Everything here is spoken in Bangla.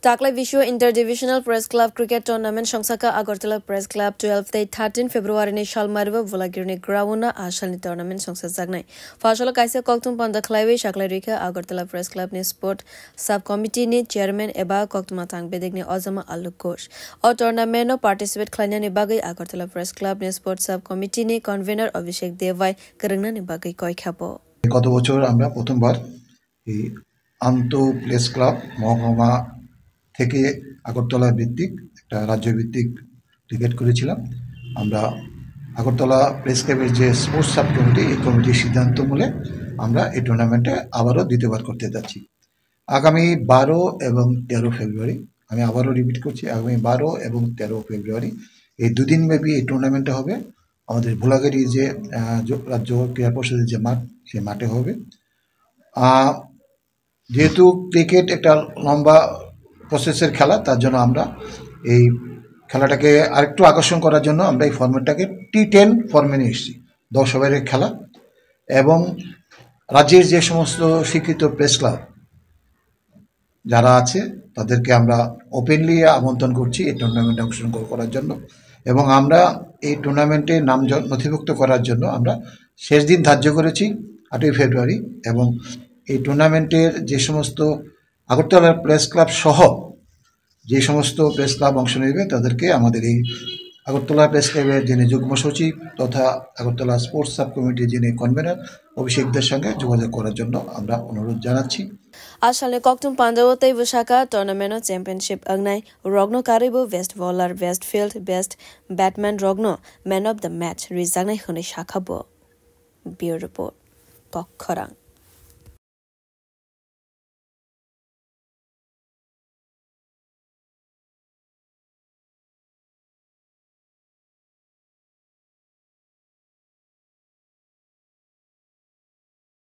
Takla Vishu Interdivisional Press Club Cricket Tournament Shongsaka Agartala Press Club 12-13 February ni Shalmarva Volagirni Grauna Ashalni Tournament Shongsa Zagnai. Fashola Kaisa Koktum Panda Klaiwe Shaklarika Agartala Press Club ni Sport Subcommittee ni Chairman Eba Koktumatang Bedegni Ozama Alukosh. O tournament no participate Klanya ni Bagai Agartala Press Club ni Sport Subcommittee ni Convener Abhishek Devai Karangna ni Bagai Koi Khabo. গত বছর আমরা প্রথমবার এই আন্ত প্রেস ক্লাব মহকুমা থেকে আগরতলা ভিত্তিক একটা রাজ্য ভিত্তিক ক্রিকেট করেছিলাম। আমরা আগরতলা প্রেস ক্লাবের যে স্পোর্টস সাব কমিটি এই কমিটির সিদ্ধান্ত মূলে আমরা এই টুর্নামেন্টে আবারও দ্বিতীয়বার করতে যাচ্ছি। আগামী 12 এবং 13 ফেব্রুয়ারি, আমি আবারও রিপিট করছি, আগামী 12 এবং 13 ফেব্রুয়ারি এই দুদিন ব্যাপী এই টুর্নামেন্টটা হবে আমাদের ভোলাগাড়ি যে রাজ্য ক্রীড়া পরিষদের যে মাঠ সেই মাঠে হবে। যেহেতু ক্রিকেট একটা লম্বা প্রসেসের খেলা, তার জন্য আমরা এই খেলাটাকে আরেকটু আকর্ষণ করার জন্য আমরা এই ফরম্যাটটাকে T10 ফর্মে নিয়ে এসেছি। 10 ওভারের খেলা এবং রাজ্যের যে সমস্ত স্বীকৃত প্রেস ক্লাব যারা আছে তাদেরকে আমরা ওপেনলি আমন্ত্রণ করছি এই টুর্নামেন্টে অংশগ্রহণ করার জন্য। এবং আমরা এই টুর্নামেন্টে নাম নথিভুক্ত করার জন্য আমরা শেষ দিন ধার্য করেছি 8ই ফেব্রুয়ারি। এবং এই টুর্নামেন্টের যে সমস্ত আগরতলা প্রেস ক্লাব সহ যে সমস্ত প্রেস ক্লাব অংশ নেবে তাদেরকে আমাদের এই আগরতলা প্রেস ক্লাবের যিনি যুগ্ম সচিব তথা আগরতলা স্পোর্টস সাব কমিটির যিনি কনভেনার অভিষেকদের সঙ্গে যোগাযোগ করার জন্য আমরা অনুরোধ জানাচ্ছি। Ashalne Koktum Pandawate Vushaka Tournament Championship Agnai Rogno Karibu West Bowler Westfield Best Batman Rogno Man of the Match Rizagnai Hune Shakabo. Bureau Report Kokkorang.